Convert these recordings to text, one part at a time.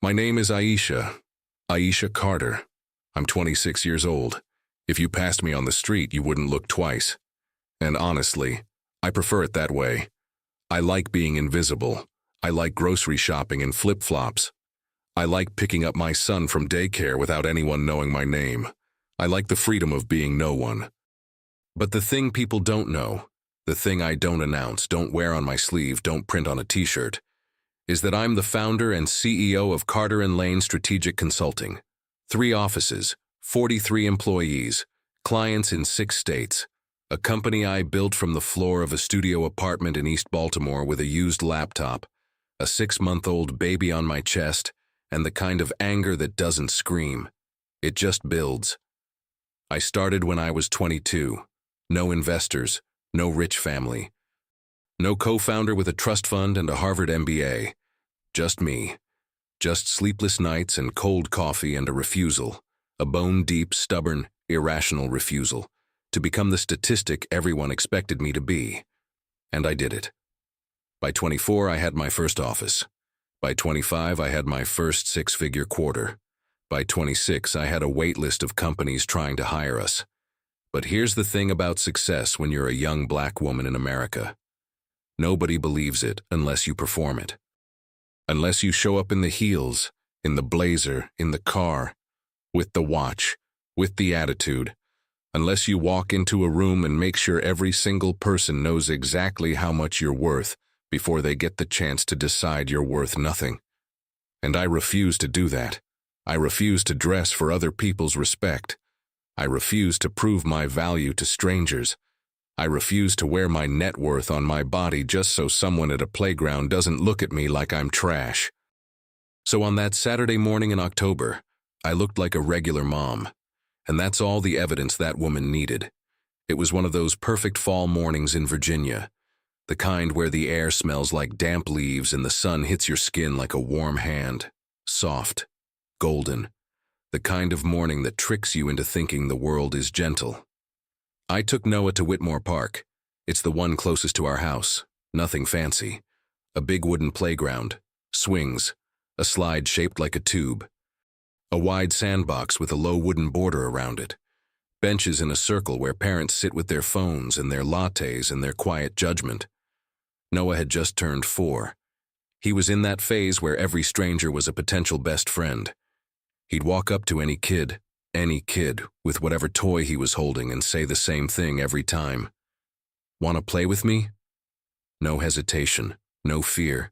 My name is Aisha Carter. I'm 26 years old. If you passed me on the street, you wouldn't look twice. And honestly, I prefer it that way. I like being invisible. I like grocery shopping in flip-flops. I like picking up my son from daycare without anyone knowing my name. I like the freedom of being no one. But the thing people don't know, the thing I don't announce, don't wear on my sleeve, don't print on a t-shirt, is that I'm the founder and CEO of Carter & Lane Strategic Consulting. 3 offices, 43 employees, clients in 6 states, a company I built from the floor of a studio apartment in East Baltimore with a used laptop, a 6-month-old baby on my chest, and the kind of anger that doesn't scream. It just builds. I started when I was 22. No investors, no rich family. No co-founder with a trust fund and a Harvard MBA. Just me. Just sleepless nights and cold coffee and a refusal. A bone-deep, stubborn, irrational refusal to become the statistic everyone expected me to be. And I did it. By 24, I had my first office. By 25, I had my first 6-figure quarter. By 26, I had a wait list of companies trying to hire us. But here's the thing about success when you're a young black woman in America. Nobody believes it unless you perform it. Unless you show up in the heels, in the blazer, in the car, with the watch, with the attitude. Unless you walk into a room and make sure every single person knows exactly how much you're worth before they get the chance to decide you're worth nothing. And I refuse to do that. I refuse to dress for other people's respect. I refuse to prove my value to strangers. I refuse to wear my net worth on my body just so someone at a playground doesn't look at me like I'm trash. So on that Saturday morning in October, I looked like a regular mom. And that's all the evidence that woman needed. It was one of those perfect fall mornings in Virginia, the kind where the air smells like damp leaves and the sun hits your skin like a warm hand, soft, golden, the kind of morning that tricks you into thinking the world is gentle. I took Noah to Whitmore Park. It's the one closest to our house. Nothing fancy. A big wooden playground, swings, a slide shaped like a tube, a wide sandbox with a low wooden border around it, benches in a circle where parents sit with their phones and their lattes and their quiet judgment. Noah had just turned 4. He was in that phase where every stranger was a potential best friend. He'd walk up to any kid, with whatever toy he was holding and say the same thing every time. "Want to play with me?" No hesitation, no fear,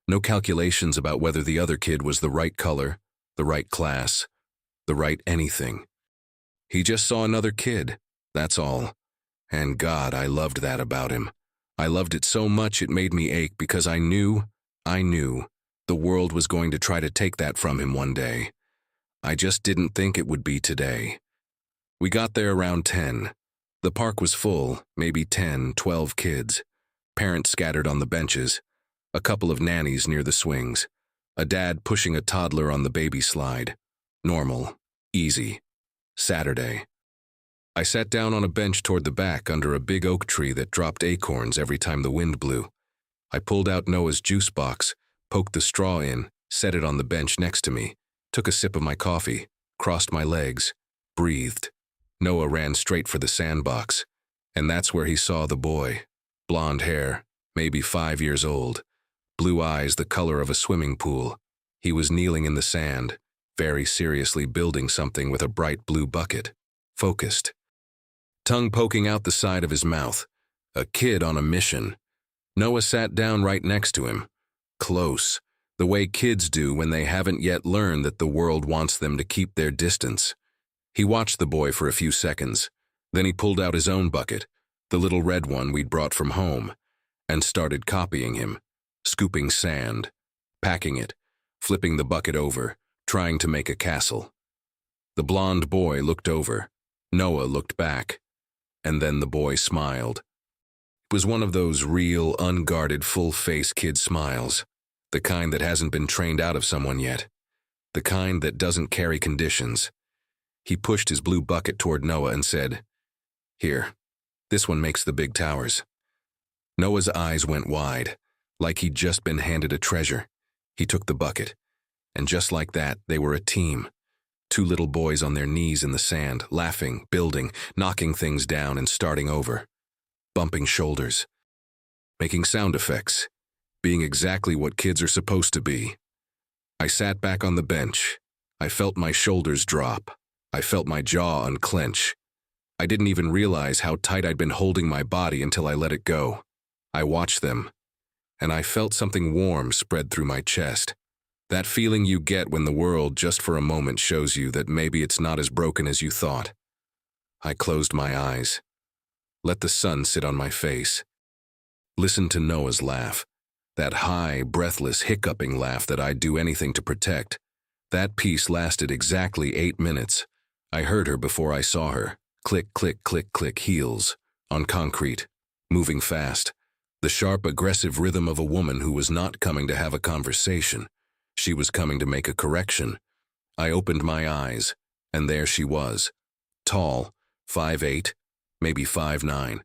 no calculations about whether the other kid was the right color, the right class, the right anything. He just saw another kid, that's all. And God, I loved that about him. I loved it so much it made me ache because I knew the world was going to try to take that from him one day. I just didn't think it would be today. We got there around 10. The park was full, maybe 10, 12 kids. Parents scattered on the benches. A couple of nannies near the swings. A dad pushing a toddler on the baby slide. Normal. Easy. Saturday. I sat down on a bench toward the back under a big oak tree that dropped acorns every time the wind blew. I pulled out Noah's juice box, poked the straw in, set it on the bench next to me, took a sip of my coffee, crossed my legs, breathed. Noah ran straight for the sandbox, and that's where he saw the boy. Blonde hair, maybe 5 years old, blue eyes the color of a swimming pool. He was kneeling in the sand, very seriously building something with a bright blue bucket, focused. Tongue poking out the side of his mouth. A kid on a mission. Noah sat down right next to him, close, the way kids do when they haven't yet learned that the world wants them to keep their distance. He watched the boy for a few seconds, then he pulled out his own bucket, the little red one we'd brought from home, and started copying him, scooping sand, packing it, flipping the bucket over, trying to make a castle. The blonde boy looked over. Noah looked back. And then the boy smiled. It was one of those real, unguarded, full-face kid smiles, the kind that hasn't been trained out of someone yet, the kind that doesn't carry conditions. He pushed his blue bucket toward Noah and said, "Here, this one makes the big towers." Noah's eyes went wide, like he'd just been handed a treasure. He took the bucket. And just like that, they were a team. Two little boys on their knees in the sand, laughing, building, knocking things down and starting over. Bumping shoulders. Making sound effects. Being exactly what kids are supposed to be. I sat back on the bench. I felt my shoulders drop. I felt my jaw unclench. I didn't even realize how tight I'd been holding my body until I let it go. I watched them, and I felt something warm spread through my chest. That feeling you get when the world, just for a moment, shows you that maybe it's not as broken as you thought. I closed my eyes. Let the sun sit on my face. Listened to Noah's laugh. That high, breathless, hiccuping laugh that I'd do anything to protect. That piece lasted exactly 8 minutes. I heard her before I saw her. Click, click, click, click, heels. On concrete. Moving fast. The sharp, aggressive rhythm of a woman who was not coming to have a conversation. She was coming to make a correction. I opened my eyes, and there she was. Tall, 5'8", maybe 5'9".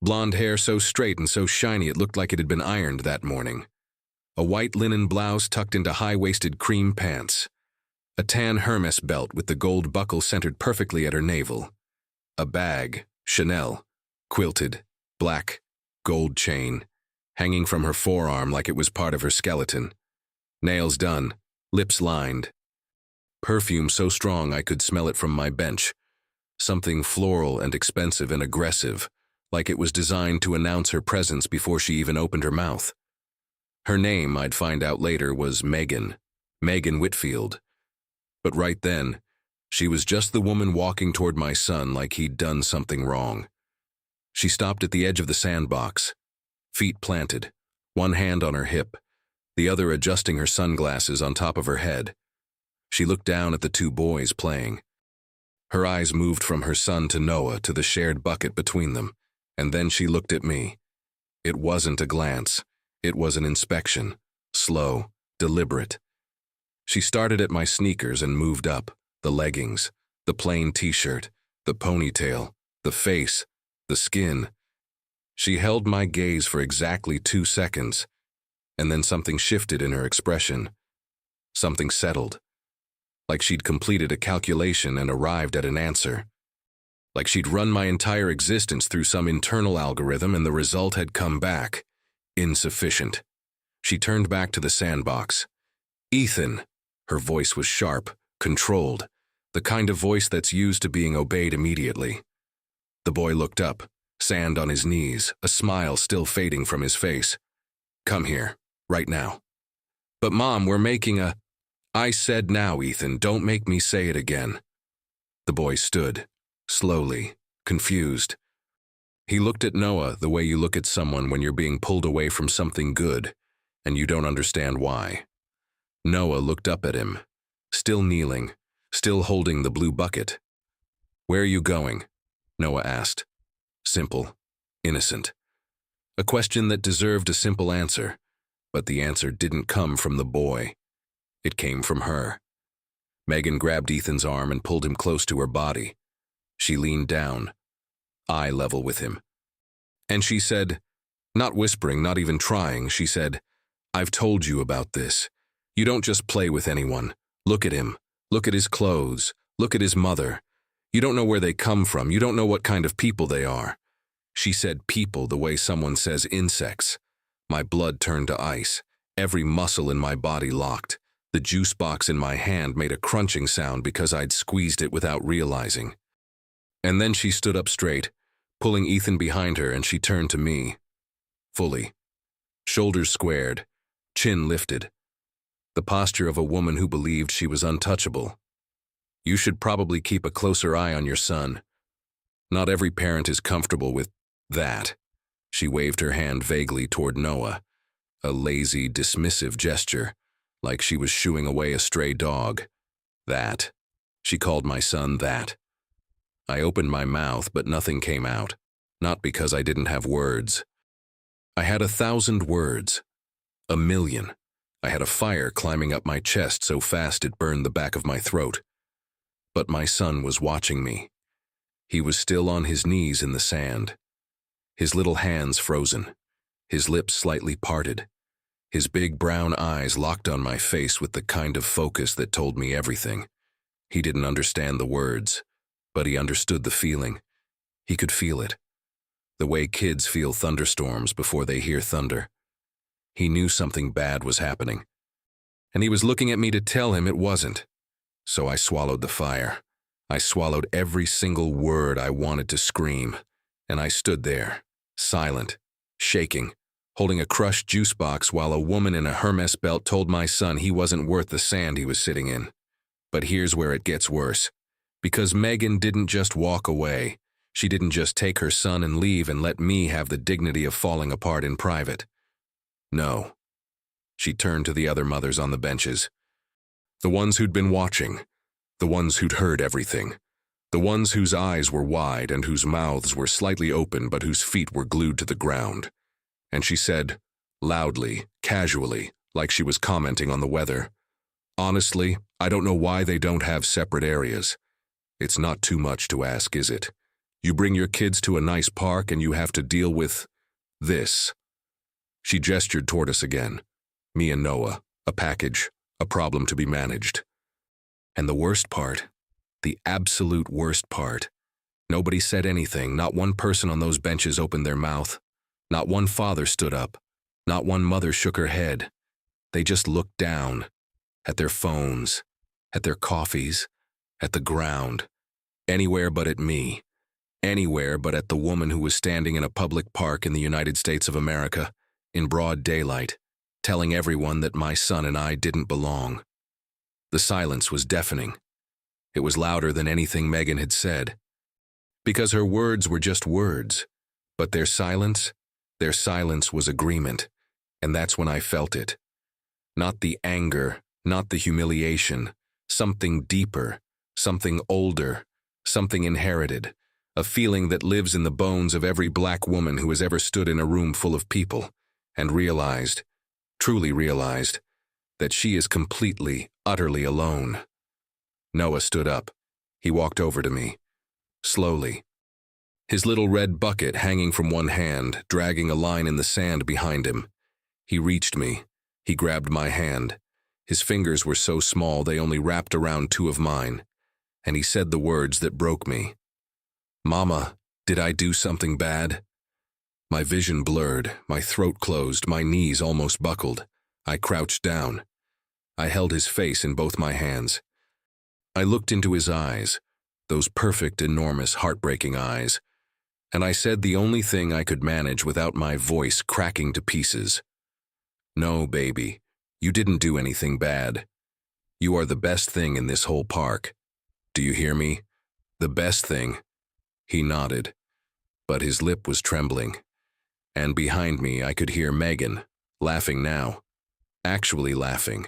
Blonde hair so straight and so shiny it looked like it had been ironed that morning. A white linen blouse tucked into high-waisted cream pants. A tan Hermes belt with the gold buckle centered perfectly at her navel. A bag, Chanel, quilted, black, gold chain, hanging from her forearm like it was part of her skeleton. Nails done, lips lined. Perfume so strong I could smell it from my bench. Something floral and expensive and aggressive, like it was designed to announce her presence before she even opened her mouth. Her name, I'd find out later, was Megan Whitfield. But right then, she was just the woman walking toward my son like he'd done something wrong. She stopped at the edge of the sandbox, feet planted, one hand on her hip, the other adjusting her sunglasses on top of her head. She looked down at the two boys playing. Her eyes moved from her son to Noah to the shared bucket between them, and then she looked at me. It wasn't a glance. It was an inspection, slow, deliberate. She started at my sneakers and moved up, the leggings, the plain t-shirt, the ponytail, the face, the skin. She held my gaze for exactly 2 seconds, and then something shifted in her expression. Something settled. Like she'd completed a calculation and arrived at an answer. Like she'd run my entire existence through some internal algorithm and the result had come back. Insufficient. She turned back to the sandbox. "Ethan." Her voice was sharp, controlled, the kind of voice that's used to being obeyed immediately. The boy looked up, sand on his knees, a smile still fading from his face. "Come here, right now." "But Mom, we're making a—" "I said now, Ethan, don't make me say it again." The boy stood, slowly, confused. He looked at Noah the way you look at someone when you're being pulled away from something good, and you don't understand why. Noah looked up at him, still kneeling, still holding the blue bucket. "Where are you going?" Noah asked. Simple, innocent. A question that deserved a simple answer, but the answer didn't come from the boy. It came from her. Megan grabbed Ethan's arm and pulled him close to her body. She leaned down, eye level with him. And she said, not whispering, not even trying, she said, "I've told you about this. You don't just play with anyone. Look at him. Look at his clothes. Look at his mother. You don't know where they come from. You don't know what kind of people they are." She said people the way someone says insects. My blood turned to ice. Every muscle in my body locked. The juice box in my hand made a crunching sound because I'd squeezed it without realizing. And then she stood up straight, pulling Ethan behind her, and she turned to me. Fully. Shoulders squared, chin lifted. The posture of a woman who believed she was untouchable. "You should probably keep a closer eye on your son. Not every parent is comfortable with that." She waved her hand vaguely toward Noah, a lazy, dismissive gesture, like she was shooing away a stray dog. "That." She called my son that. I opened my mouth, but nothing came out, not because I didn't have words. I had 1,000 words, 1,000,000. I had a fire climbing up my chest so fast it burned the back of my throat. But my son was watching me. He was still on his knees in the sand, his little hands frozen, his lips slightly parted. His big brown eyes locked on my face with the kind of focus that told me everything. He didn't understand the words, but he understood the feeling. He could feel it. The way kids feel thunderstorms before they hear thunder. He knew something bad was happening, and he was looking at me to tell him it wasn't. So I swallowed the fire. I swallowed every single word I wanted to scream, and I stood there, silent, shaking, holding a crushed juice box while a woman in a Hermes belt told my son he wasn't worth the sand he was sitting in. But here's where it gets worse. Because Megan didn't just walk away. She didn't just take her son and leave and let me have the dignity of falling apart in private. No. She turned to the other mothers on the benches. The ones who'd been watching. The ones who'd heard everything. The ones whose eyes were wide and whose mouths were slightly open but whose feet were glued to the ground. And she said, loudly, casually, like she was commenting on the weather, "Honestly, I don't know why they don't have separate areas. It's not too much to ask, is it? You bring your kids to a nice park and you have to deal with this." She gestured toward us again. Me and Noah, a package, a problem to be managed. And the worst part, the absolute worst part, nobody said anything. Not one person on those benches opened their mouth. Not one father stood up. Not one mother shook her head. They just looked down, at their phones, at their coffees, at the ground, anywhere but at me, anywhere but at the woman who was standing in a public park in the United States of America, in broad daylight, telling everyone that my son and I didn't belong. The silence was deafening. It was louder than anything Megan had said. Because her words were just words, but their silence was agreement, and that's when I felt it. Not the anger, not the humiliation, something deeper, something older, something inherited, a feeling that lives in the bones of every black woman who has ever stood in a room full of people and realized, truly realized, that she is completely, utterly alone. Noah stood up. He walked over to me, slowly. His little red bucket hanging from one hand, dragging a line in the sand behind him. He reached me. He grabbed my hand. His fingers were so small they only wrapped around two of mine. And he said the words that broke me. "Mama, did I do something bad?" My vision blurred, my throat closed, my knees almost buckled. I crouched down. I held his face in both my hands. I looked into his eyes, those perfect, enormous, heartbreaking eyes, and I said the only thing I could manage without my voice cracking to pieces. "No, baby, you didn't do anything bad. You are the best thing in this whole park. Do you hear me? The best thing." He nodded, but his lip was trembling. And behind me I could hear Megan, laughing now, actually laughing,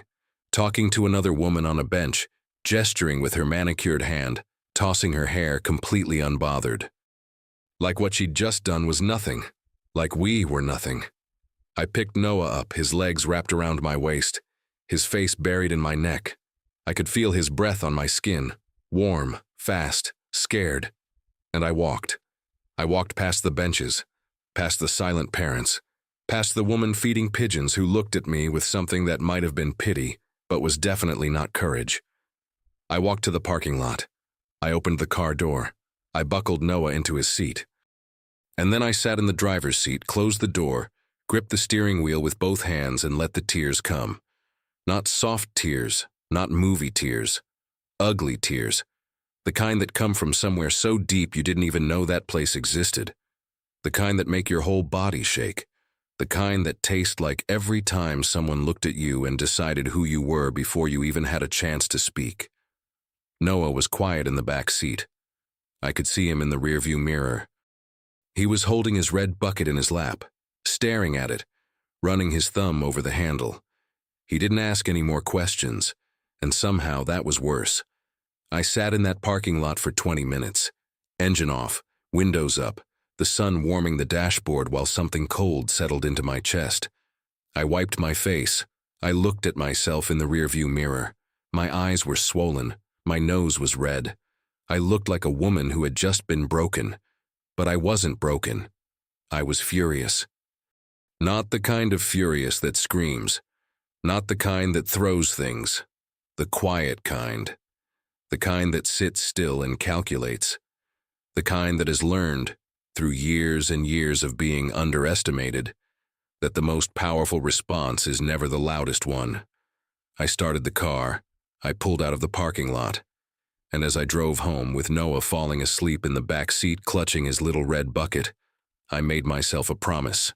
talking to another woman on a bench, gesturing with her manicured hand, tossing her hair completely unbothered. Like what she'd just done was nothing, like we were nothing. I picked Noah up, his legs wrapped around my waist, his face buried in my neck. I could feel his breath on my skin, warm, fast, scared. And I walked. I walked past the benches, past the silent parents, past the woman feeding pigeons who looked at me with something that might have been pity, but was definitely not courage. I walked to the parking lot. I opened the car door. I buckled Noah into his seat. And then I sat in the driver's seat, closed the door, gripped the steering wheel with both hands and let the tears come. Not soft tears, not movie tears. Ugly tears. The kind that come from somewhere so deep you didn't even know that place existed. The kind that make your whole body shake. The kind that taste like every time someone looked at you and decided who you were before you even had a chance to speak. Noah was quiet in the back seat. I could see him in the rearview mirror. He was holding his red bucket in his lap, staring at it, running his thumb over the handle. He didn't ask any more questions, and somehow that was worse. I sat in that parking lot for 20 minutes, engine off, windows up, the sun warming the dashboard while something cold settled into my chest. I wiped my face. I looked at myself in the rearview mirror. My eyes were swollen. My nose was red. I looked like a woman who had just been broken. But I wasn't broken. I was furious. Not the kind of furious that screams, not the kind that throws things, the quiet kind, the kind that sits still and calculates, the kind that has learned, through years and years of being underestimated, that the most powerful response is never the loudest one. I started the car, I pulled out of the parking lot, and as I drove home with Noah falling asleep in the back seat clutching his little red bucket, I made myself a promise.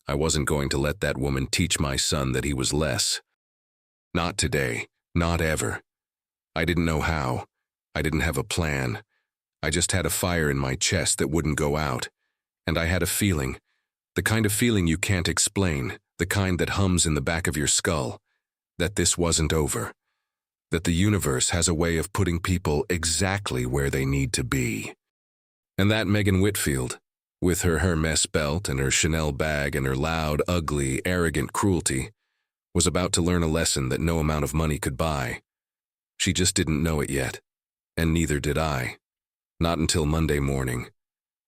I wasn't going to let that woman teach my son that he was less. Not today, not ever. I didn't know how. I didn't have a plan. I just had a fire in my chest that wouldn't go out. And I had a feeling, the kind of feeling you can't explain, the kind that hums in the back of your skull, that this wasn't over. That the universe has a way of putting people exactly where they need to be. And that Megan Whitfield, with her Hermes belt and her Chanel bag and her loud, ugly, arrogant cruelty, was about to learn a lesson that no amount of money could buy. She just didn't know it yet, and neither did I. Not until Monday morning.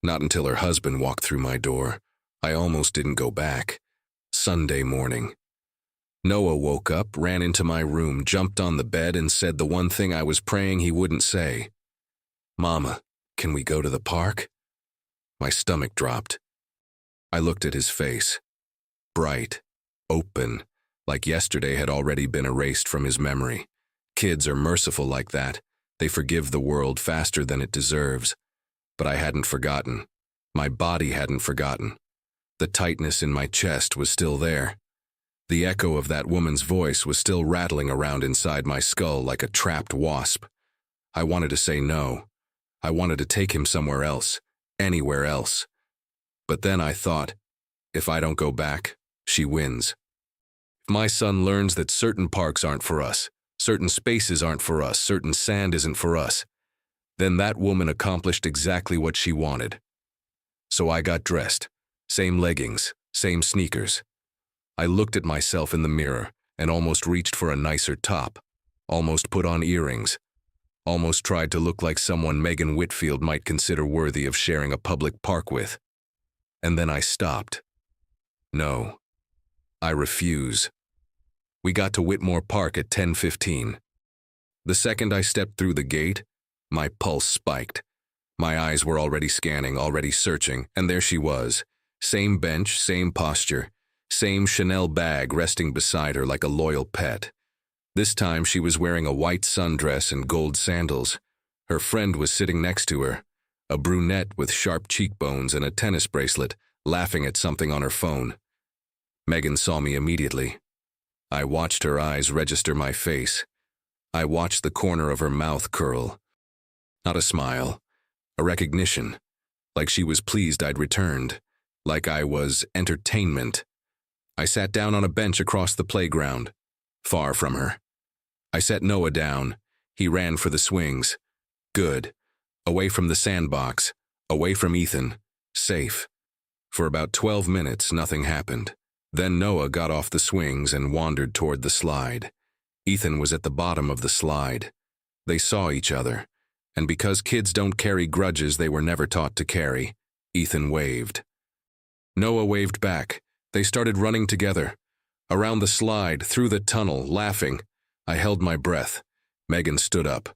Not until her husband walked through my door. I almost didn't go back. Sunday morning. Noah woke up, ran into my room, jumped on the bed, and said the one thing I was praying he wouldn't say. "Mama, can we go to the park?" My stomach dropped. I looked at his face. Bright, open, like yesterday had already been erased from his memory. Kids are merciful like that. They forgive the world faster than it deserves. But I hadn't forgotten. My body hadn't forgotten. The tightness in my chest was still there. The echo of that woman's voice was still rattling around inside my skull like a trapped wasp. I wanted to say no. I wanted to take him somewhere else. Anywhere else. But then I thought, if I don't go back, she wins. If my son learns that certain parks aren't for us, certain spaces aren't for us, certain sand isn't for us, then that woman accomplished exactly what she wanted. So I got dressed. Same leggings, same sneakers. I looked at myself in the mirror and almost reached for a nicer top, almost put on earrings, almost tried to look like someone Megan Whitfield might consider worthy of sharing a public park with. And then I stopped. No. I refuse. We got to Whitmore Park at 10:15. The second I stepped through the gate, my pulse spiked. My eyes were already scanning, already searching, and there she was. Same bench, same posture, same Chanel bag resting beside her like a loyal pet. This time she was wearing a white sundress and gold sandals. Her friend was sitting next to her, a brunette with sharp cheekbones and a tennis bracelet, laughing at something on her phone. Megan saw me immediately. I watched her eyes register my face. I watched the corner of her mouth curl. Not a smile, a recognition, like she was pleased I'd returned, like I was entertainment. I sat down on a bench across the playground, far from her. I set Noah down. He ran for the swings. Good. Away from the sandbox. Away from Ethan. Safe. For about 12 minutes, nothing happened. Then Noah got off the swings and wandered toward the slide. Ethan was at the bottom of the slide. They saw each other. And because kids don't carry grudges they were never taught to carry, Ethan waved. Noah waved back. They started running together. Around the slide, through the tunnel, laughing. I held my breath. Megan stood up.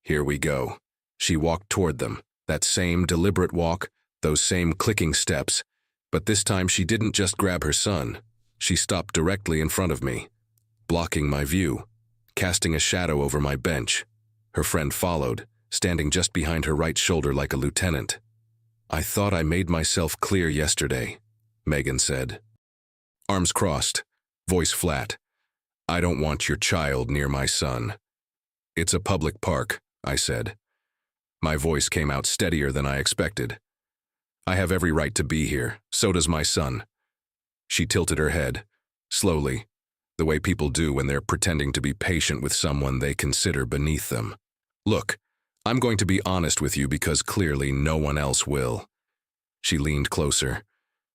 Here we go. She walked toward them. That same deliberate walk, those same clicking steps. But this time she didn't just grab her son. She stopped directly in front of me, blocking my view, casting a shadow over my bench. Her friend followed, standing just behind her right shoulder like a lieutenant. I thought I made myself clear yesterday, Megan said. Arms crossed, voice flat. I don't want your child near my son. It's a public park, I said. My voice came out steadier than I expected. I have every right to be here, so does my son. She tilted her head, slowly, the way people do when they're pretending to be patient with someone they consider beneath them. Look, I'm going to be honest with you because clearly no one else will. She leaned closer.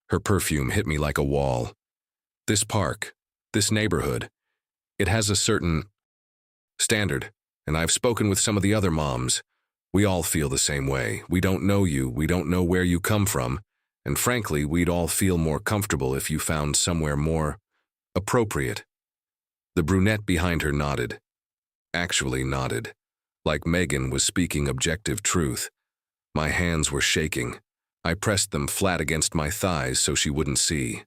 Her perfume hit me like a wall. This park, this neighborhood, it has a certain standard, and I've spoken with some of the other moms. We all feel the same way. We don't know you, we don't know where you come from, And frankly, we'd all feel more comfortable if you found somewhere more appropriate. The brunette behind her nodded. Actually nodded. Like Megan was speaking objective truth. My hands were shaking. I pressed them flat against my thighs so she wouldn't see.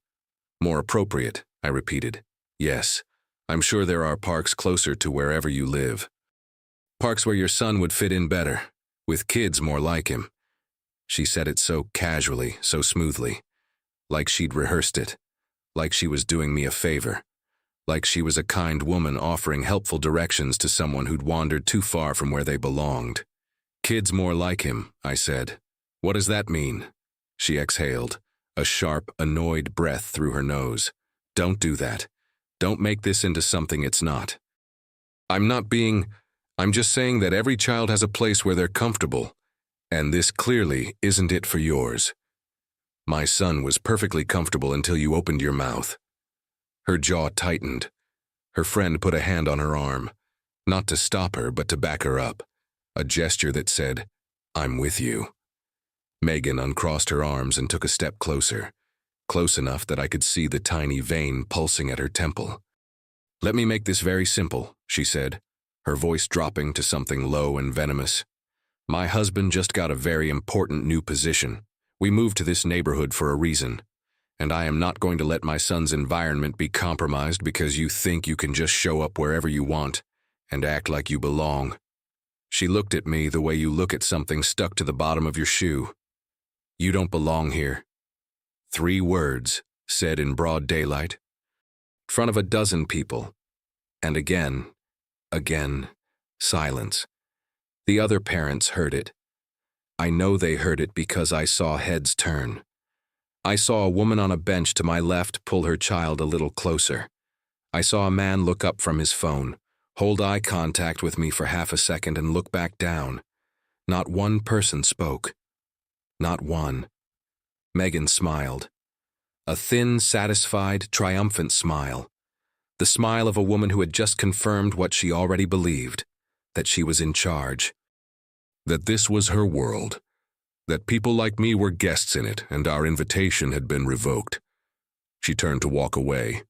More appropriate, I repeated. Yes, I'm sure there are parks closer to wherever you live. Parks where your son would fit in better, with kids more like him. She said it so casually, so smoothly. Like she'd rehearsed it. Like she was doing me a favor. Like she was a kind woman offering helpful directions to someone who'd wandered too far from where they belonged. Kids more like him, I said. What does that mean? She exhaled, a sharp, annoyed breath through her nose. Don't do that. Don't make this into something it's not. I'm just saying that every child has a place where they're comfortable, and this clearly isn't it for yours. My son was perfectly comfortable until you opened your mouth. Her jaw tightened. Her friend put a hand on her arm, not to stop her, but to back her up, a gesture that said, I'm with you. Megan uncrossed her arms and took a step closer, close enough that I could see the tiny vein pulsing at her temple. Let me make this very simple, she said, her voice dropping to something low and venomous. My husband just got a very important new position. We moved to this neighborhood for a reason, and I am not going to let my son's environment be compromised because you think you can just show up wherever you want and act like you belong. She looked at me the way you look at something stuck to the bottom of your shoe. You don't belong here. 3 words, said in broad daylight, in front of a dozen people, and again, silence. The other parents heard it. I know they heard it because I saw heads turn. I saw a woman on a bench to my left pull her child a little closer. I saw a man look up from his phone, hold eye contact with me for half a second and look back down. Not one person spoke. Not one. Megan smiled. A thin, satisfied, triumphant smile. The smile of a woman who had just confirmed what she already believed, that she was in charge. That this was her world. That people like me were guests in it and our invitation had been revoked. She turned to walk away.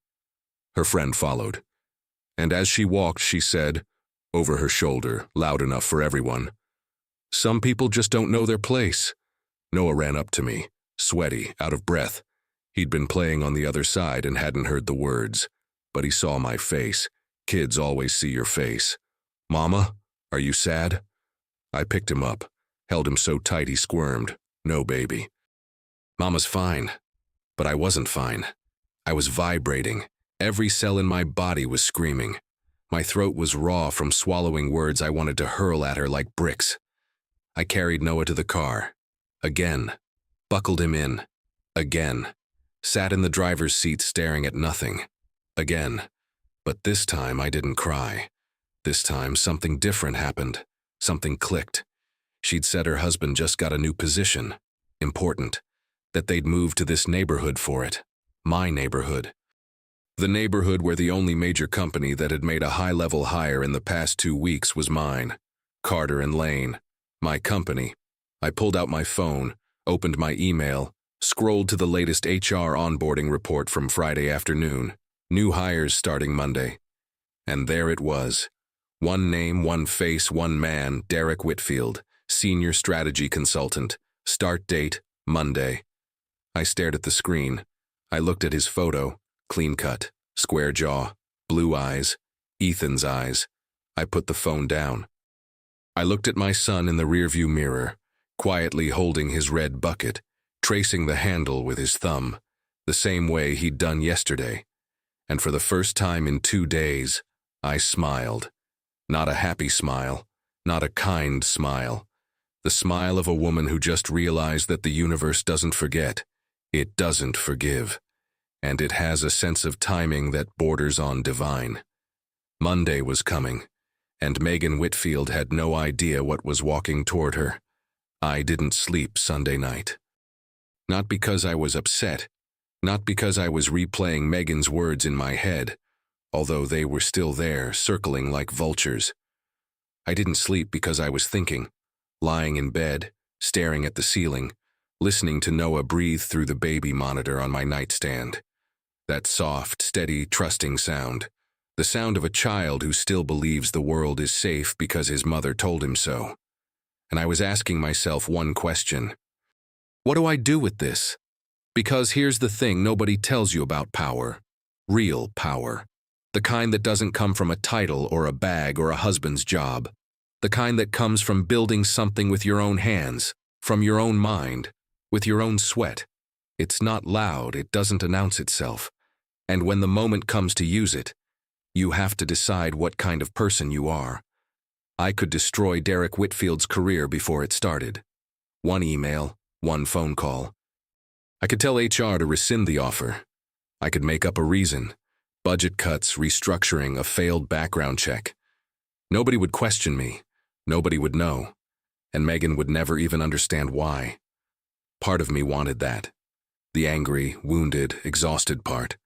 Her friend followed. And as she walked, she said, over her shoulder, loud enough for everyone, some people just don't know their place. Noah ran up to me, sweaty, out of breath. He'd been playing on the other side and hadn't heard the words. But he saw my face. Kids always see your face. Mama, are you sad? I picked him up, held him so tight he squirmed. No, baby. Mama's fine. But I wasn't fine. I was vibrating. Every cell in my body was screaming. My throat was raw from swallowing words I wanted to hurl at her like bricks. I carried Noah to the car. Again. Buckled him in. Again. Sat in the driver's seat staring at nothing. Again. But this time I didn't cry. This time something different happened. Something clicked. She'd said her husband just got a new position. Important. That they'd moved to this neighborhood for it. My neighborhood. The neighborhood where the only major company that had made a high-level hire in the past 2 weeks was mine. Carter and Lane. My company. I pulled out my phone, opened my email, scrolled to the latest HR onboarding report from Friday afternoon. New hires starting Monday. And there it was. One name, one face, one man, Derek Whitfield, Senior Strategy Consultant. Start date, Monday. I stared at the screen. I looked at his photo, clean cut, square jaw, blue eyes, Ethan's eyes. I put the phone down. I looked at my son in the rearview mirror, quietly holding his red bucket, tracing the handle with his thumb, the same way he'd done yesterday. And for the first time in 2 days, I smiled. Not a happy smile, not a kind smile. The smile of a woman who just realized that the universe doesn't forget. It doesn't forgive. And it has a sense of timing that borders on divine. Monday was coming, and Megan Whitfield had no idea what was walking toward her. I didn't sleep Sunday night. Not because I was upset, not because I was replaying Megan's words in my head, although they were still there, circling like vultures. I didn't sleep because I was thinking, lying in bed, staring at the ceiling, listening to Noah breathe through the baby monitor on my nightstand. That soft, steady, trusting sound. The sound of a child who still believes the world is safe because his mother told him so. And I was asking myself one question. What do I do with this? Because here's the thing nobody tells you about power. Real power. The kind that doesn't come from a title or a bag or a husband's job. The kind that comes from building something with your own hands, from your own mind, with your own sweat. It's not loud, it doesn't announce itself. And when the moment comes to use it, you have to decide what kind of person you are. I could destroy Derek Whitfield's career before it started. One email, one phone call. I could tell HR to rescind the offer. I could make up a reason. Budget cuts, restructuring, a failed background check. Nobody would question me. Nobody would know. And Megan would never even understand why. Part of me wanted that. The angry, wounded, exhausted part.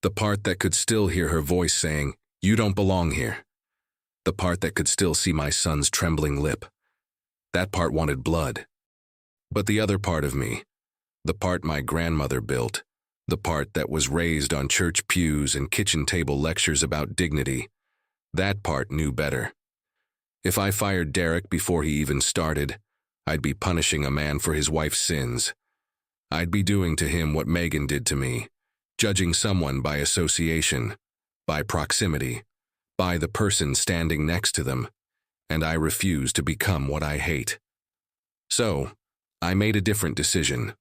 The part that could still hear her voice saying, "You don't belong here." The part that could still see my son's trembling lip. That part wanted blood. But the other part of me, the part my grandmother built, the part that was raised on church pews and kitchen table lectures about dignity, that part knew better. If I fired Derek before he even started, I'd be punishing a man for his wife's sins. I'd be doing to him what Megan did to me, judging someone by association, by proximity, by the person standing next to them, and I refuse to become what I hate. So, I made a different decision.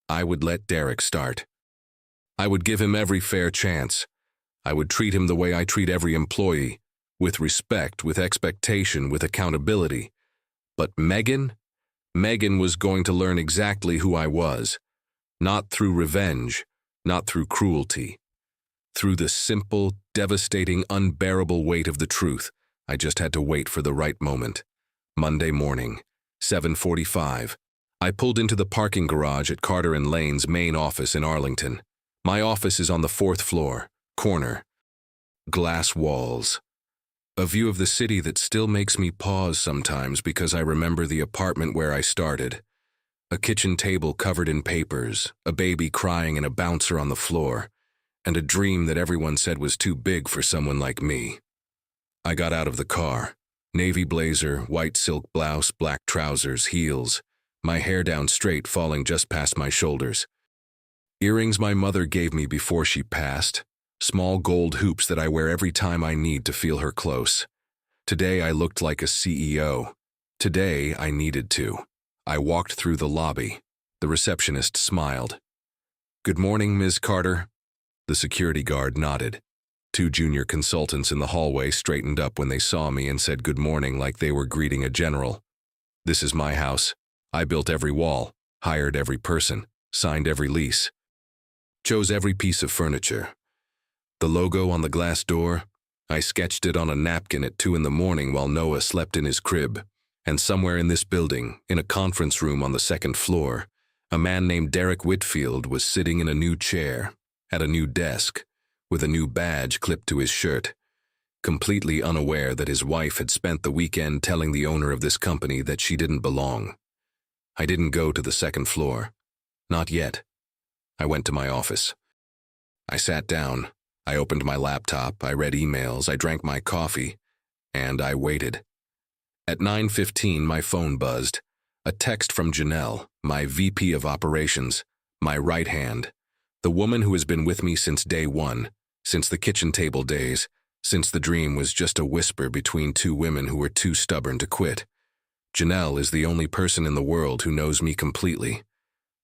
I would let Derek start. I would give him every fair chance. I would treat him the way I treat every employee, with respect, with expectation, with accountability. But Megan was going to learn exactly who I was, not through revenge, not through cruelty. Through the simple, devastating, unbearable weight of the truth, I just had to wait for the right moment. Monday morning, 7:45. I pulled into the parking garage at Carter & Lane's main office in Arlington. My office is on the 4th floor, corner. Glass walls. A view of the city that still makes me pause sometimes because I remember the apartment where I started. A kitchen table covered in papers, a baby crying and a bouncer on the floor, and a dream that everyone said was too big for someone like me. I got out of the car. Navy blazer, white silk blouse, black trousers, heels, my hair down straight falling just past my shoulders. Earrings my mother gave me before she passed, small gold hoops that I wear every time I need to feel her close. Today I looked like a CEO. Today I needed to. I walked through the lobby. The receptionist smiled. "Good morning, Ms. Carter." The security guard nodded. 2 junior consultants in the hallway straightened up when they saw me and said good morning like they were greeting a general. "This is my house. I built every wall, hired every person, signed every lease, chose every piece of furniture. The logo on the glass door, I sketched it on a napkin at 2 in the morning while Noah slept in his crib. And somewhere in this building, in a conference room on the 2nd floor, a man named Derek Whitfield was sitting in a new chair, at a new desk, with a new badge clipped to his shirt, completely unaware that his wife had spent the weekend telling the owner of this company that she didn't belong. I didn't go to the 2nd floor. Not yet. I went to my office. I sat down. I opened my laptop, I read emails, I drank my coffee, and I waited. At 9:15, my phone buzzed. A text from Janelle, my VP of Operations, my right hand, the woman who has been with me since day one, since the kitchen table days, since the dream was just a whisper between 2 women who were too stubborn to quit. Janelle is the only person in the world who knows me completely.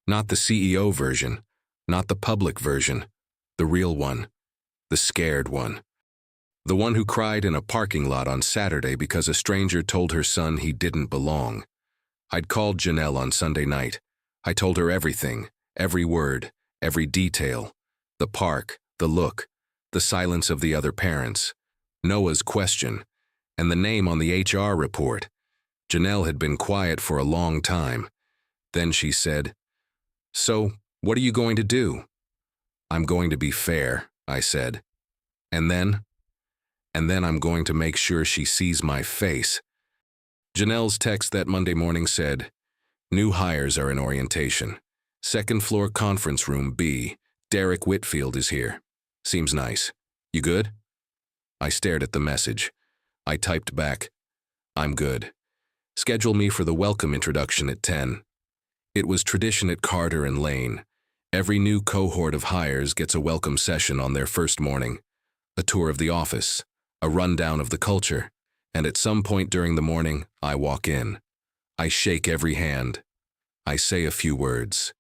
Not the CEO version, not the public version, the real one, the scared one. The one who cried in a parking lot on Saturday because a stranger told her son he didn't belong. I'd called Janelle on Sunday night. I told her everything, every word, every detail. The park, the look, the silence of the other parents, Noah's question, and the name on the HR report. Janelle had been quiet for a long time. Then she said, "So, what are you going to do?" "I'm going to be fair," I said. And then I'm going to make sure she sees my face." Janelle's text that Monday morning said, New hires are in orientation. Second floor conference room B. Derek Whitfield is here. Seems nice. You good? I stared at the message. I typed back, I'm good. Schedule me for the welcome introduction at 10. It was tradition at Carter and Lane. Every new cohort of hires gets a welcome session on their first morning, a tour of the office, a rundown of the culture, and at some point during the morning, I walk in. I shake every hand. I say a few words.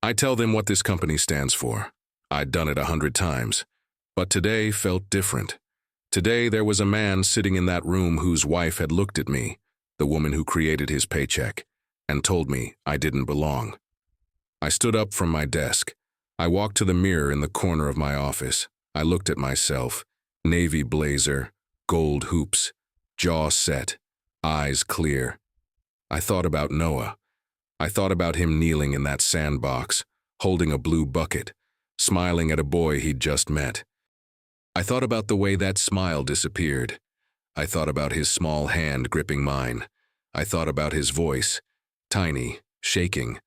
I tell them what this company stands for. I'd done it 100 times, but today felt different. Today there was a man sitting in that room whose wife had looked at me, the woman who created his paycheck, and told me I didn't belong. I stood up from my desk. I walked to the mirror in the corner of my office. I looked at myself, navy blazer, gold hoops, jaw set, eyes clear. I thought about Noah. I thought about him kneeling in that sandbox, holding a blue bucket, smiling at a boy he'd just met. I thought about the way that smile disappeared. I thought about his small hand gripping mine. I thought about his voice, tiny, shaking,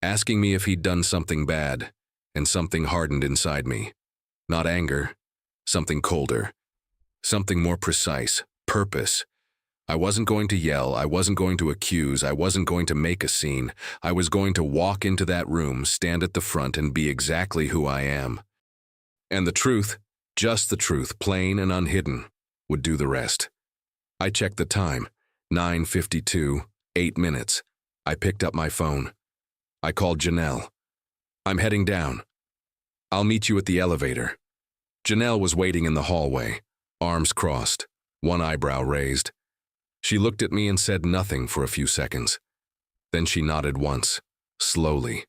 asking me if he'd done something bad, and something hardened inside me. Not anger, something colder, something more precise, purpose. I wasn't going to yell, I wasn't going to accuse, I wasn't going to make a scene. I was going to walk into that room, stand at the front, and be exactly who I am. And the truth, just the truth, plain and unhidden, would do the rest. I checked the time, 9:52, 8 minutes. I picked up my phone. I called Janelle. I'm heading down. I'll meet you at the elevator. Janelle was waiting in the hallway, arms crossed, one eyebrow raised. She looked at me and said nothing for a few seconds. Then she nodded once, slowly.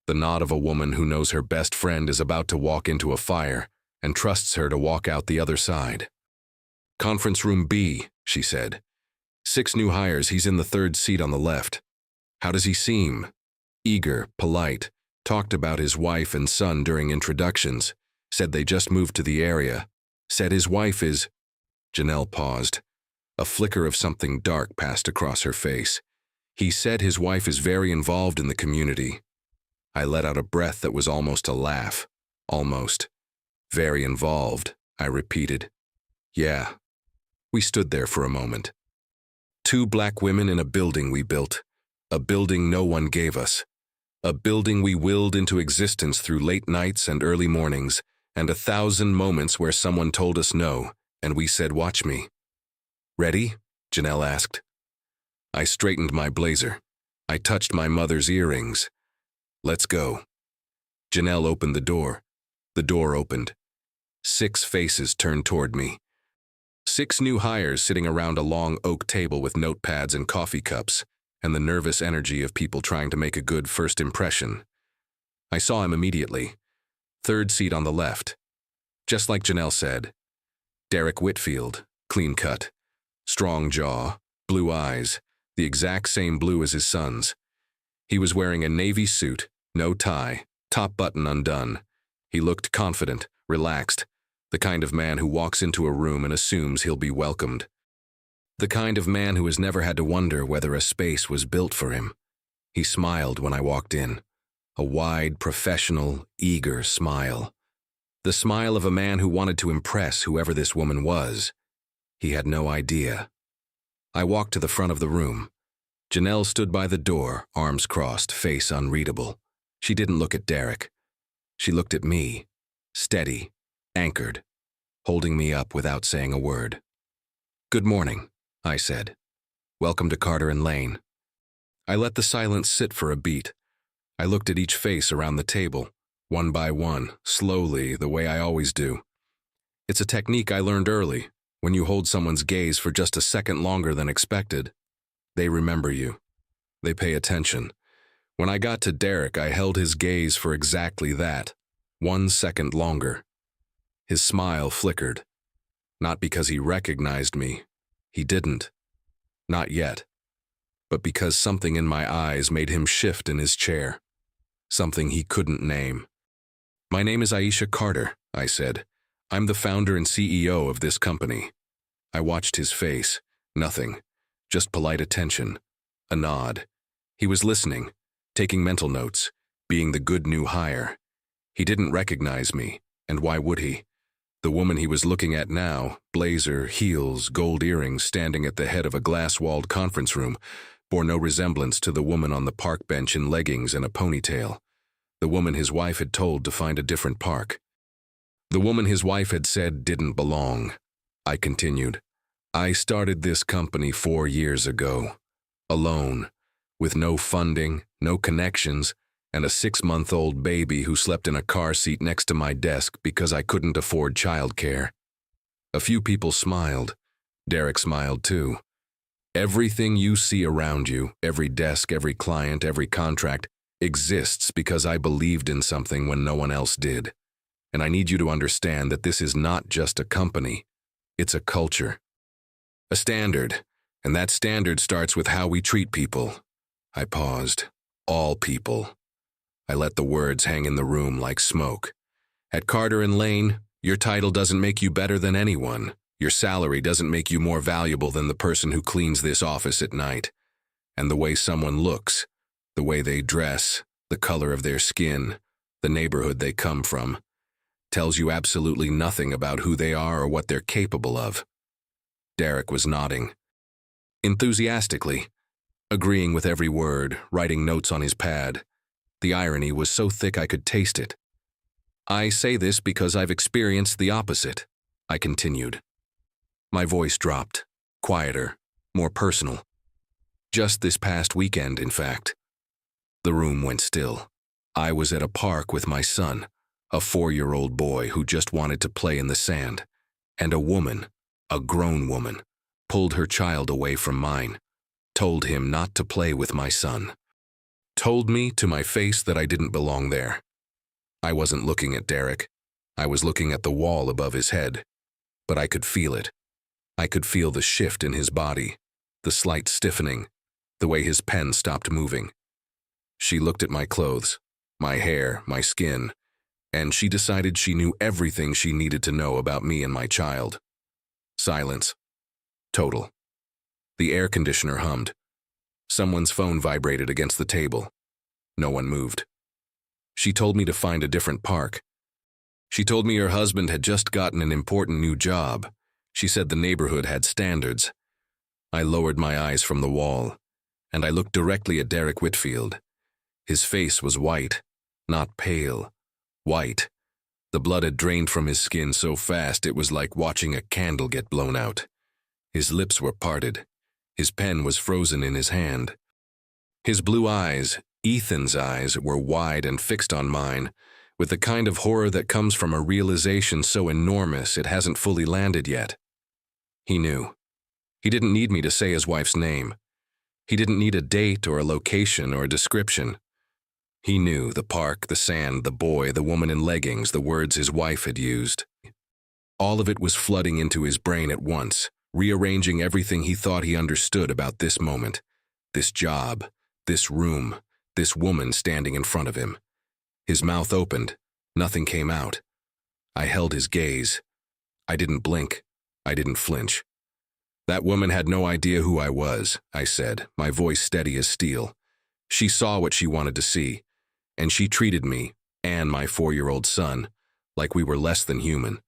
The nod of a woman who knows her best friend is about to walk into a fire and trusts her to walk out the other side. Conference room B, she said. 6 new hires, he's in the 3rd seat on the left. How does he seem? Eager, polite, talked about his wife and son during introductions, said they just moved to the area, said his wife is… Janelle paused. A flicker of something dark passed across her face. He said his wife is very involved in the community. I let out a breath that was almost a laugh. Almost. Very involved, I repeated. Yeah. We stood there for a moment. 2 black women in a building we built. A building no one gave us. A building we willed into existence through late nights and early mornings, and 1,000 moments where someone told us no, and we said, watch me. Ready? Janelle asked. I straightened my blazer. I touched my mother's earrings. Let's go. Janelle opened the door. The door opened. 6 faces turned toward me. 6 new hires sitting around a long oak table with notepads and coffee cups, and the nervous energy of people trying to make a good first impression. I saw him immediately. 3rd seat on the left. Just like Janelle said. Derek Whitfield, clean cut. Strong jaw, blue eyes, the exact same blue as his son's. He was wearing a navy suit, no tie, top button undone. He looked confident, relaxed, the kind of man who walks into a room and assumes he'll be welcomed. The kind of man who has never had to wonder whether a space was built for him. He smiled when I walked in, a wide, professional, eager smile. The smile of a man who wanted to impress whoever this woman was. He had no idea. I walked to the front of the room. Janelle stood by the door, arms crossed, face unreadable. She didn't look at Derek. She looked at me, steady, anchored, holding me up without saying a word. Good morning, I said. Welcome to Carter and Lane. I let the silence sit for a beat. I looked at each face around the table, one by one, slowly, the way I always do. It's a technique I learned early. When you hold someone's gaze for just a second longer than expected, they remember you. They pay attention. When I got to Derek, I held his gaze for exactly that, 1 second longer. His smile flickered. Not because he recognized me. He didn't. Not yet. But because something in my eyes made him shift in his chair. Something he couldn't name. My name is Aisha Carter, I said. I'm the founder and CEO of this company. I watched his face. Nothing. Just polite attention. A nod. He was listening, taking mental notes, being the good new hire. He didn't recognize me, and why would he? The woman he was looking at now, blazer, heels, gold earrings, standing at the head of a glass-walled conference room, bore no resemblance to the woman on the park bench in leggings and a ponytail. The woman his wife had told to find a different park. The woman his wife had said didn't belong. I continued. I started this company 4 years ago, alone, with no funding, no connections, and a 6-month-old baby who slept in a car seat next to my desk because I couldn't afford childcare. A few people smiled. Derek smiled too. Everything you see around you, every desk, every client, every contract, exists because I believed in something when no one else did. And I need you to understand that this is not just a company. It's a culture. A standard. And that standard starts with how we treat people. I paused. All people. I let the words hang in the room like smoke. At Carter and Lane, your title doesn't make you better than anyone. Your salary doesn't make you more valuable than the person who cleans this office at night. And the way someone looks, the way they dress, the color of their skin, the neighborhood they come from, tells you absolutely nothing about who they are or what they're capable of. Derek was nodding. Enthusiastically, agreeing with every word, writing notes on his pad. The irony was so thick I could taste it. I say this because I've experienced the opposite, I continued. My voice dropped, quieter, more personal. Just this past weekend, in fact. The room went still. I was at a park with my son, a 4-year-old boy who just wanted to play in the sand, and a woman, a grown woman, pulled her child away from mine, told him not to play with my son, told me to my face that I didn't belong there. I wasn't looking at Derek. I was looking at the wall above his head, but I could feel it. I could feel the shift in his body, the slight stiffening, the way his pen stopped moving. She looked at my clothes, my hair, my skin, and she decided she knew everything she needed to know about me and my child. Silence. Total. The air conditioner hummed. Someone's phone vibrated against the table. No one moved. She told me to find a different park. She told me her husband had just gotten an important new job. She said the neighborhood had standards. I lowered my eyes from the wall, and I looked directly at Derek Whitfield. His face was white, not pale. White. The blood had drained from his skin so fast it was like watching a candle get blown out. His lips were parted. His pen was frozen in his hand. His blue eyes, Ethan's eyes, were wide and fixed on mine, with the kind of horror that comes from a realization so enormous it hasn't fully landed yet. He knew. He didn't need me to say his wife's name. He didn't need a date or a location or a description. He knew the park, the sand, the boy, the woman in leggings, the words his wife had used. All of it was flooding into his brain at once, rearranging everything he thought he understood about this moment, this job, this room, this woman standing in front of him. His mouth opened. Nothing came out. I held his gaze. I didn't blink. I didn't flinch. That woman had no idea who I was, I said, my voice steady as steel. She saw what she wanted to see, and she treated me, and my 4-year-old son, like we were less than human.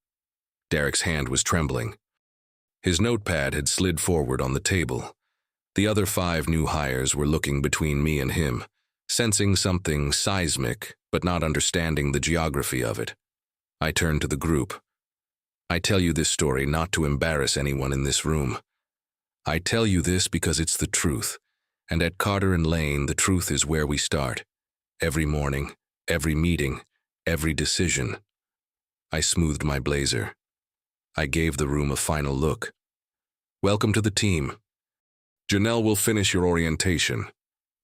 Derek's hand was trembling. His notepad had slid forward on the table. The other 5 new hires were looking between me and him, sensing something seismic, but not understanding the geography of it. I turned to the group. I tell you this story not to embarrass anyone in this room. I tell you this because it's the truth, and at Carter and Lane, the truth is where we start. Every morning, every meeting, every decision. I smoothed my blazer. I gave the room a final look. Welcome to the team. Janelle will finish your orientation.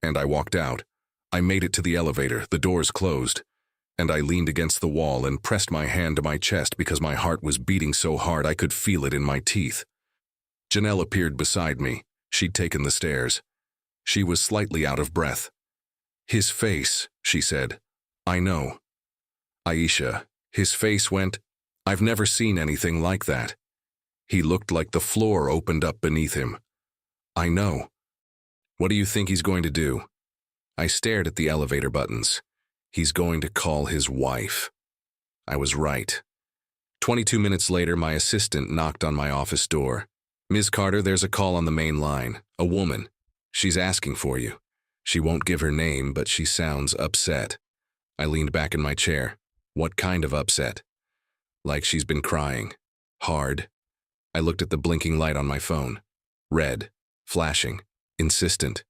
And I walked out. I made it to the elevator, the doors closed, and I leaned against the wall and pressed my hand to my chest because my heart was beating so hard I could feel it in my teeth. Janelle appeared beside me. She'd taken the stairs. She was slightly out of breath. His face, she said. I know. Aisha, his face went, I've never seen anything like that. He looked like the floor opened up beneath him. I know. What do you think he's going to do? I stared at the elevator buttons. He's going to call his wife. I was right. 22 minutes later, my assistant knocked on my office door. "Ms. Carter, there's a call on the main line. A woman. She's asking for you. She won't give her name, but she sounds upset." I leaned back in my chair. What kind of upset? Like she's been crying. Hard. I looked at the blinking light on my phone. Red. Flashing. Insistent.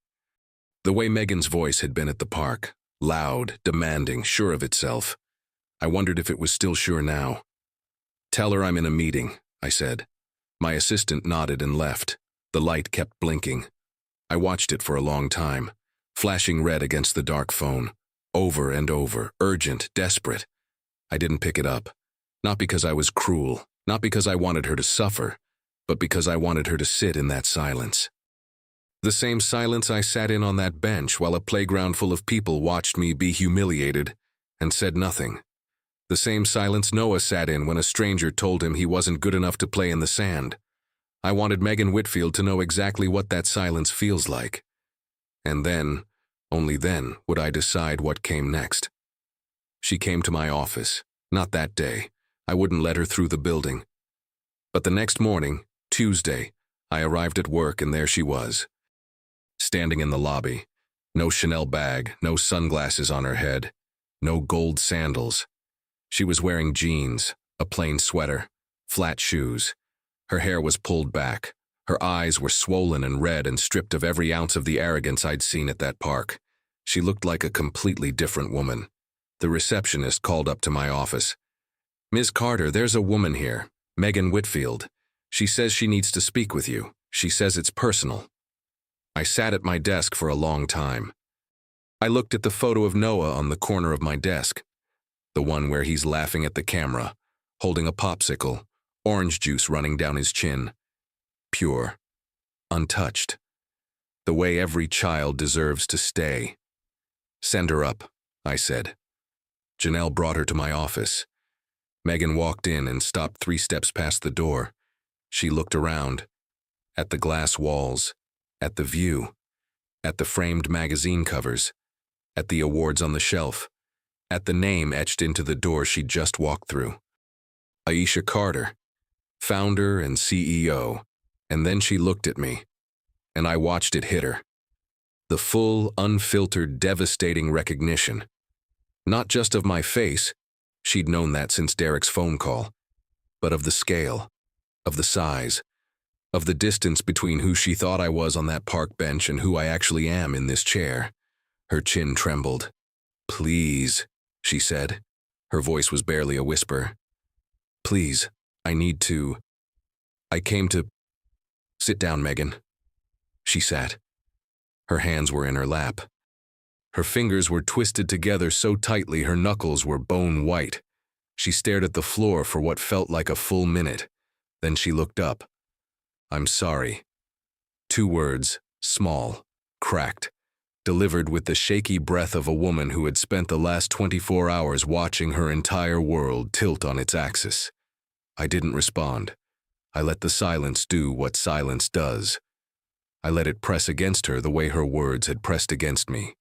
The way Megan's voice had been at the park. Loud, demanding, sure of itself. I wondered if it was still sure now. "Tell her I'm in a meeting," I said. My assistant nodded and left. The light kept blinking. I watched it for a long time, flashing red against the dark phone. Over and over, urgent, desperate. I didn't pick it up. Not because I was cruel, not because I wanted her to suffer, but because I wanted her to sit in that silence. The same silence I sat in on that bench while a playground full of people watched me be humiliated and said nothing. The same silence Noah sat in when a stranger told him he wasn't good enough to play in the sand. I wanted Megan Whitfield to know exactly what that silence feels like. And then, only then, would I decide what came next. She came to my office. Not that day. I wouldn't let her through the building. But the next morning, Tuesday, I arrived at work and there she was. Standing in the lobby. No Chanel bag, no sunglasses on her head, no gold sandals. She was wearing jeans, a plain sweater, flat shoes. Her hair was pulled back. Her eyes were swollen and red and stripped of every ounce of the arrogance I'd seen at that park. She looked like a completely different woman. The receptionist called up to my office. "Ms. Carter, there's a woman here, Megan Whitfield. She says she needs to speak with you. She says it's personal." I sat at my desk for a long time. I looked at the photo of Noah on the corner of my desk. The one where he's laughing at the camera, holding a popsicle, orange juice running down his chin. Pure. Untouched. The way every child deserves to stay. "Send her up," I said. Janelle brought her to my office. Megan walked in and stopped 3 steps past the door. She looked around. At the glass walls. At the view. At the framed magazine covers. At the awards on the shelf. At the name etched into the door she'd just walked through. Aisha Carter. Founder and CEO. And then she looked at me. And I watched it hit her. The full, unfiltered, devastating recognition. Not just of my face, she'd known that since Derek's phone call, but of the scale, of the size, of the distance between who she thought I was on that park bench and who I actually am in this chair. Her chin trembled. "Please," she said. Her voice was barely a whisper. "Please, I need to. I came to." "Sit down, Megan." She sat. Her hands were in her lap. Her fingers were twisted together so tightly her knuckles were bone white. She stared at the floor for what felt like a full minute. Then she looked up. "I'm sorry." 2 words, small, cracked, delivered with the shaky breath of a woman who had spent the last 24 hours watching her entire world tilt on its axis. I didn't respond. I let the silence do what silence does. I let it press against her the way her words had pressed against me.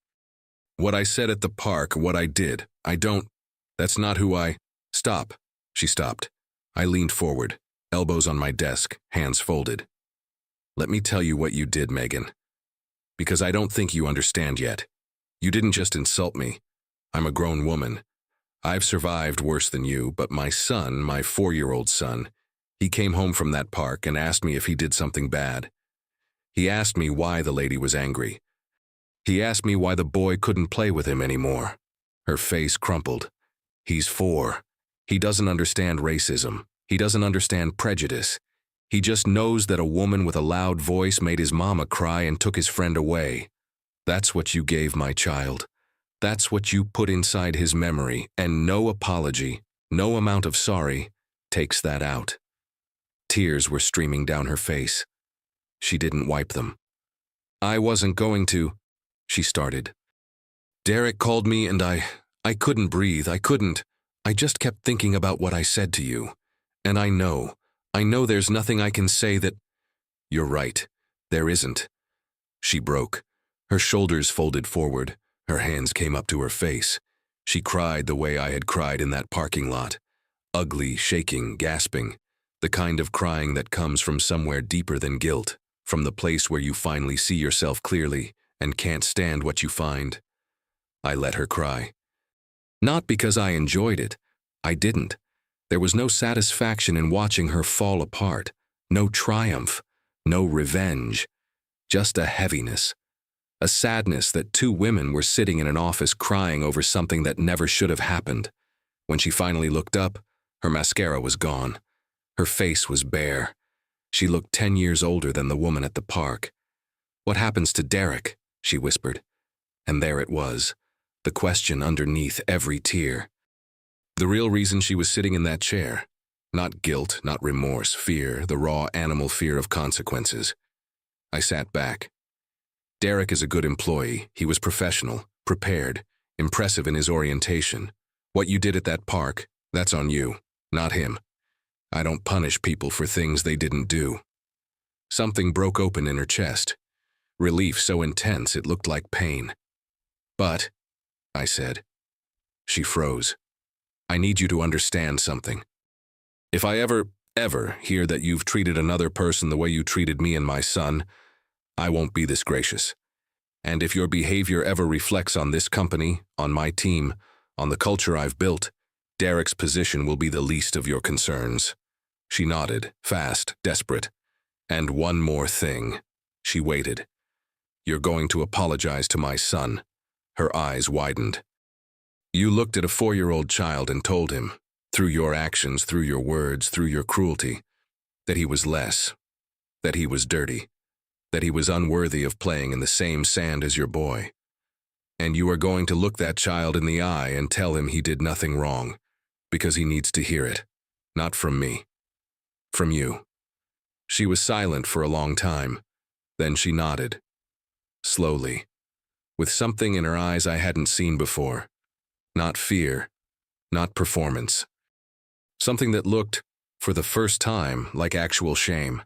What I said at the park, what I did, that's not who I. "Stop." She stopped. I leaned forward, elbows on my desk, hands folded. "Let me tell you what you did, Megan. Because I don't think you understand yet. You didn't just insult me. I'm a grown woman. I've survived worse than you, but my son, my 4-year-old son, he came home from that park and asked me if he did something bad. He asked me why the lady was angry. He asked me why the boy couldn't play with him anymore." Her face crumpled. "He's 4. He doesn't understand racism. He doesn't understand prejudice. He just knows that a woman with a loud voice made his mama cry and took his friend away. That's what you gave my child. That's what you put inside his memory, and no apology, no amount of sorry, takes that out." Tears were streaming down her face. She didn't wipe them. "I wasn't going to," she started. "Derek called me and I couldn't breathe, I couldn't. I just kept thinking about what I said to you. And I know there's nothing I can say that—" "You're right, there isn't." She broke. Her shoulders folded forward. Her hands came up to her face. She cried the way I had cried in that parking lot. Ugly, shaking, gasping. The kind of crying that comes from somewhere deeper than guilt, from the place where you finally see yourself clearly and can't stand what you find. I let her cry. Not because I enjoyed it. I didn't. There was no satisfaction in watching her fall apart, no triumph, no revenge, just a heaviness, a sadness that two women were sitting in an office crying over something that never should have happened. When she finally looked up, her mascara was gone. Her face was bare. She looked 10 years older than the woman at the park. "What happens to Derek?" she whispered. And there it was, the question underneath every tear. The real reason she was sitting in that chair. Not guilt, not remorse, fear, the raw animal fear of consequences. I sat back. Derek is a good employee. He was professional, prepared, impressive in his orientation. What you did at that park, that's on you, not him. I don't punish people for things they didn't do. Something broke open in her chest. Relief so intense it looked like pain. "But," I said. She froze. "I need you to understand something. If I ever hear that you've treated another person the way you treated me and my son, I won't be this gracious. And if your behavior ever reflects on this company, on my team, on the culture I've built, Derek's position will be the least of your concerns." She nodded, fast, desperate. "And one more thing." She waited. "You're going to apologize to my son." Her eyes widened. "You looked at a 4-year-old child and told him, through your actions, through your words, through your cruelty, that he was less, that he was dirty, that he was unworthy of playing in the same sand as your boy. And you are going to look that child in the eye and tell him he did nothing wrong, because he needs to hear it, not from me, from you." She was silent for a long time. Then she nodded, slowly, with something in her eyes I hadn't seen before. Not fear, not performance. Something that looked, for the first time, like actual shame.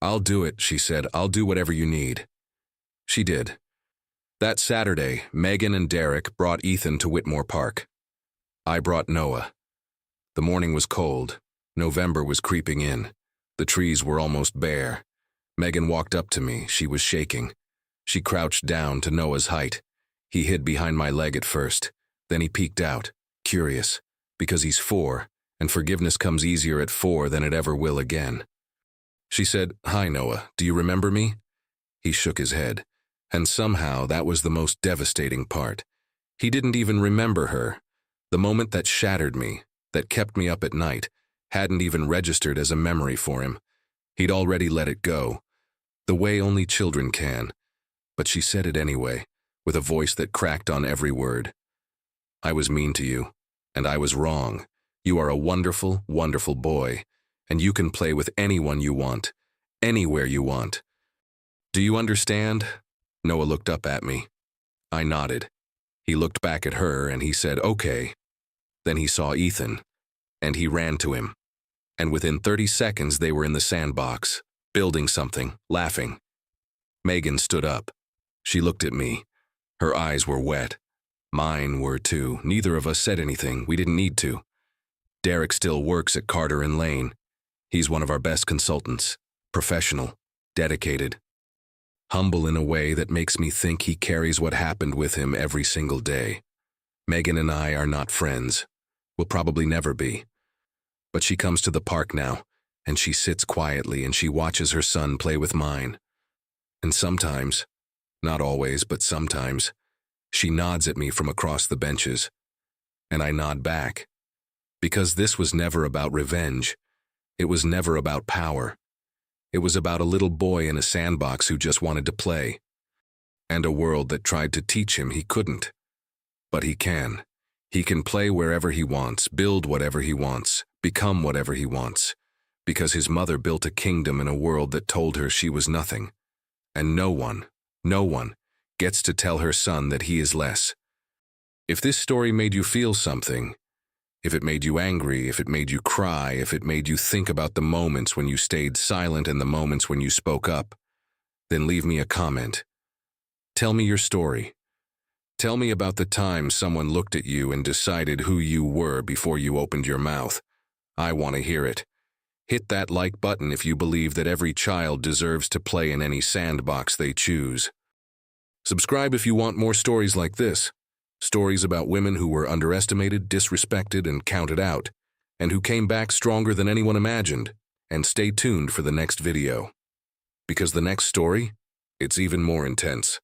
"I'll do it," she said. "I'll do whatever you need." She did. That Saturday, Megan and Derek brought Ethan to Whitmore Park. I brought Noah. The morning was cold. November was creeping in. The trees were almost bare. Megan walked up to me. She was shaking. She crouched down to Noah's height. He hid behind my leg at first. Then he peeked out, curious, because he's 4, and forgiveness comes easier at 4 than it ever will again. She said, "Hi, Noah, do you remember me?" He shook his head, and somehow that was the most devastating part. He didn't even remember her. The moment that shattered me, that kept me up at night, hadn't even registered as a memory for him. He'd already let it go, the way only children can. But she said it anyway, with a voice that cracked on every word. "I was mean to you, and I was wrong. You are a wonderful, wonderful boy, and you can play with anyone you want, anywhere you want. Do you understand?" Noah looked up at me. I nodded. He looked back at her and he said, "Okay." Then he saw Ethan, and he ran to him. And within 30 seconds they were in the sandbox, building something, laughing. Megan stood up. She looked at me. Her eyes were wet. Mine were too. Neither of us said anything. We didn't need to. Derek still works at Carter and Lane. He's one of our best consultants. Professional, dedicated, humble in a way that makes me think he carries what happened with him every single day. Megan and I are not friends. We'll probably never be. But she comes to the park now, and she sits quietly and she watches her son play with mine. And sometimes, not always, but sometimes, she nods at me from across the benches. And I nod back. Because this was never about revenge. It was never about power. It was about a little boy in a sandbox who just wanted to play. And a world that tried to teach him he couldn't. But he can. He can play wherever he wants, build whatever he wants, become whatever he wants. Because his mother built a kingdom in a world that told her she was nothing. And no one gets to tell her son that he is less. If this story made you feel something, if it made you angry, if it made you cry, if it made you think about the moments when you stayed silent and the moments when you spoke up, then leave me a comment. Tell me your story. Tell me about the time someone looked at you and decided who you were before you opened your mouth. I want to hear it. Hit that like button if you believe that every child deserves to play in any sandbox they choose. Subscribe if you want more stories like this. Stories about women who were underestimated, disrespected, and counted out, and who came back stronger than anyone imagined. And stay tuned for the next video. Because the next story, it's even more intense.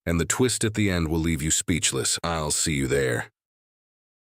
And the twist at the end will leave you speechless. I'll see you there.